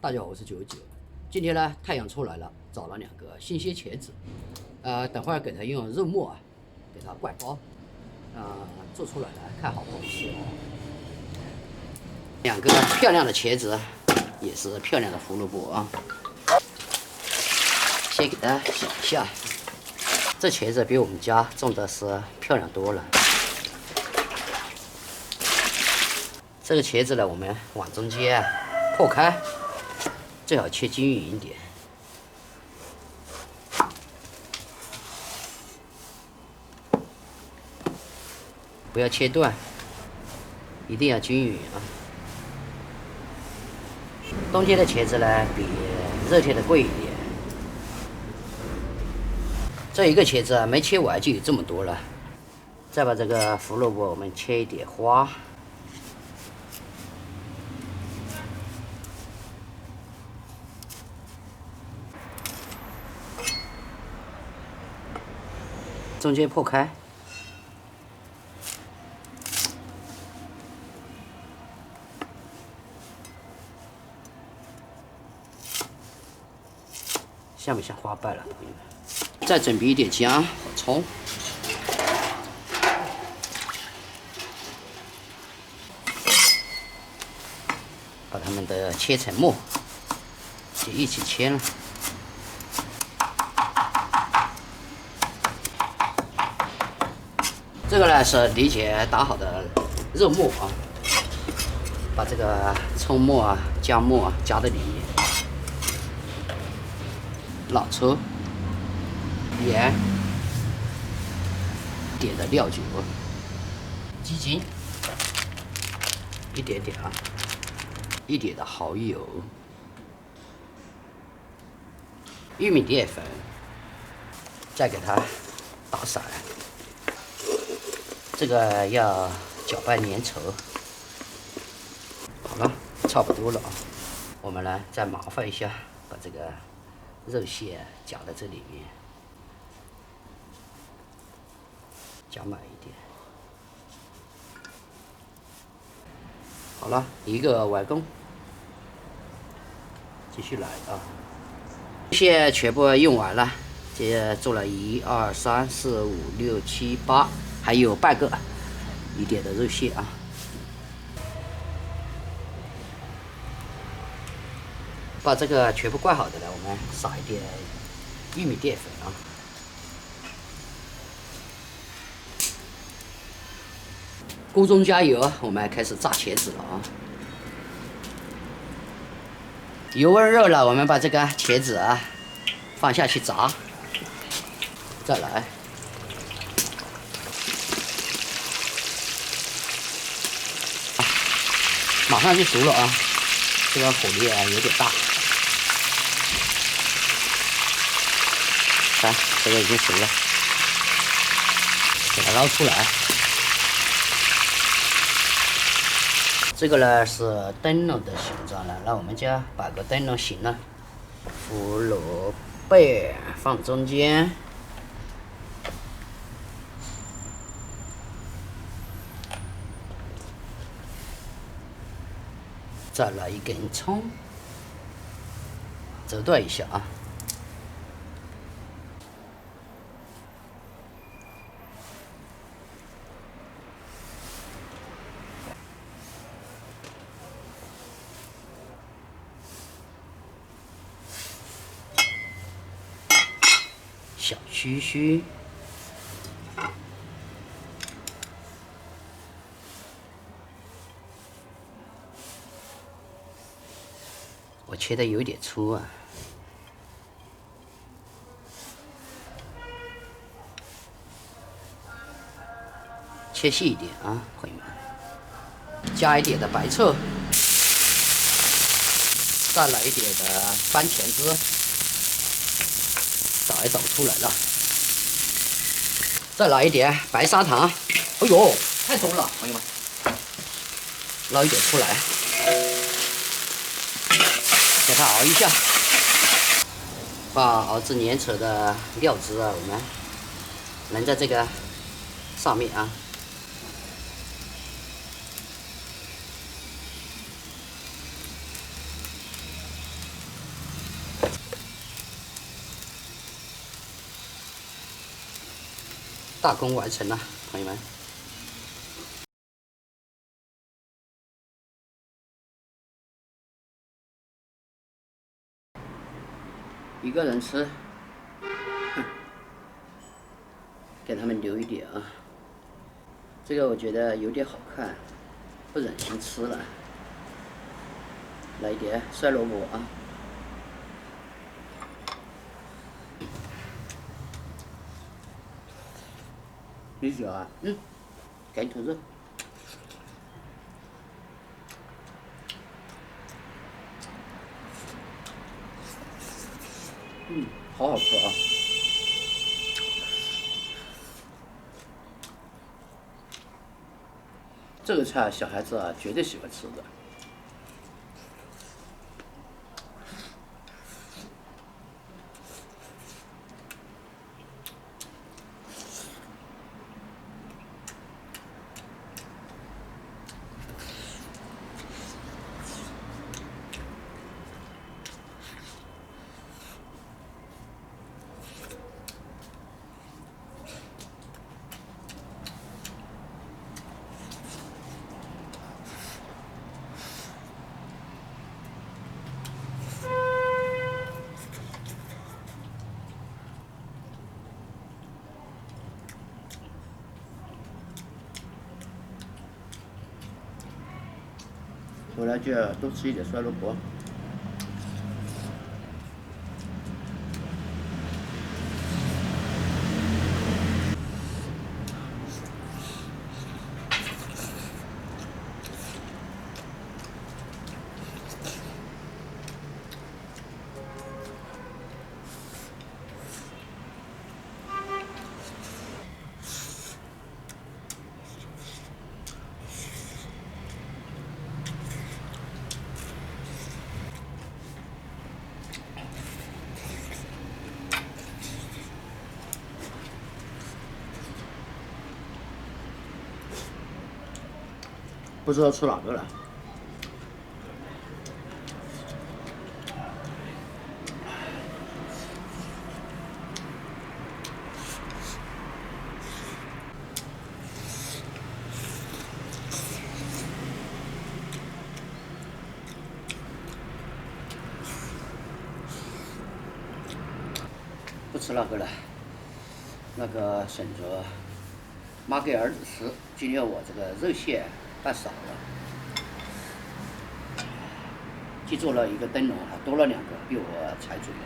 大家好，我是99。今天呢，太阳出来了，找了2个新鲜茄子，等会儿给它用肉末给它灌包，做出来呢，看好不好吃哦。2个漂亮的茄子，也是漂亮的胡萝卜啊。先给它洗一下，这茄子比我们家种的是漂亮多了。这个茄子呢，我们往中间破开。最好切均匀一点，不要切断，一定要均匀啊。冬天的茄子呢，比热天的贵一点。这一个茄子没切完就有这么多了。再把这个胡萝卜我们切一点花。中间破开，像不像花瓣了，朋友们？再准备一点姜和葱，把它们的切成末，就一起切了。这个呢是李姐打好的肉末啊，把这个葱末姜末加在里面，老抽、盐、点的料酒、鸡精，一点点一点的蚝油、玉米淀粉，再给它打散。这个要搅拌粘稠。好了，差不多了啊。我们呢再麻烦一下，把这个肉馅夹在这里面，夹满一点。好了，一个完工。继续来啊！馅全部用完了，这做了1、2、3、4、5、6、7、8。还有半个一点的肉馅啊，把这个全部灌好的呢，我们撒一点玉米淀粉啊，锅中加油，我们开始炸茄子了啊。油温热了，我们把这个茄子放下去炸，再来。马上就熟了啊！这个火力有点大。看，这个已经熟了，给它捞出来。这个呢是灯笼的形状了，那我们就把个灯笼形了。胡萝卜放中间。再来一根葱，折断一下啊。小须须。我切的有点粗啊，切细一点啊，朋友们。加一点的白醋，再来一点的番茄汁，捣一捣出来了。再来一点白砂糖，哎呦，太多了，朋友们。捞一点出来。给它熬一下，把熬至粘稠的料汁我们淋在这个上面啊。大功完成了，朋友们。一个人吃，给他们留一点啊。这个我觉得有点好看，不忍心吃了。来一点酸萝卜啊。你觉啊？给兔子。好好吃啊！这个菜小孩子啊绝对喜欢吃的。回来就要多吃一点酸萝卜。不知道吃哪个了。不吃那个了，那个省着妈给儿子吃。今天我这个肉馅拌少了，既做了一个灯笼，还多了2个，被我踩嘴了。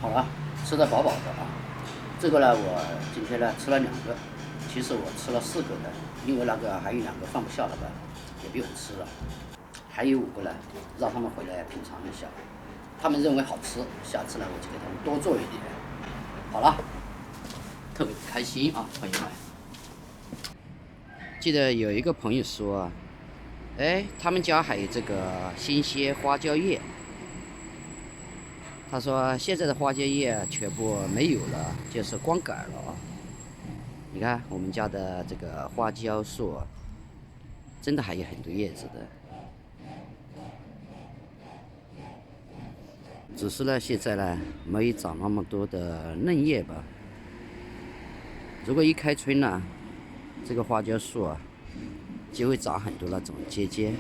好了，吃得饱饱的啊。这个呢，我今天呢吃了2个，其实我吃了4个的，因为那个还有2个放不下了的，也被我吃了。还有5个呢，让他们回来品尝一下，他们认为好吃，下次呢我就给他们多做一点。好了，特别开心啊，朋友们。记得有一个朋友说，他们家还有这个新鲜花椒叶。他说现在的花椒叶全部没有了，就是光杆了啊。你看我们家的这个花椒树，真的还有很多叶子的，只是呢现在呢没长那么多的嫩叶吧。如果一开春呢，这个花椒树啊就会长很多那种结节。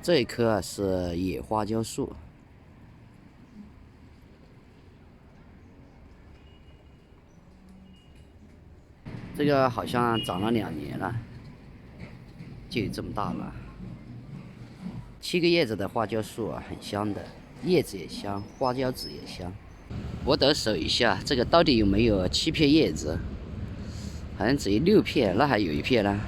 这一棵啊是野花椒树，这个好像长了2年了，就有这么大了。7个叶子的花椒树啊，很香的，叶子也香，花椒籽也香。我得手一下，这个到底有没有7片叶子？好像只有6片，那还有1片呢。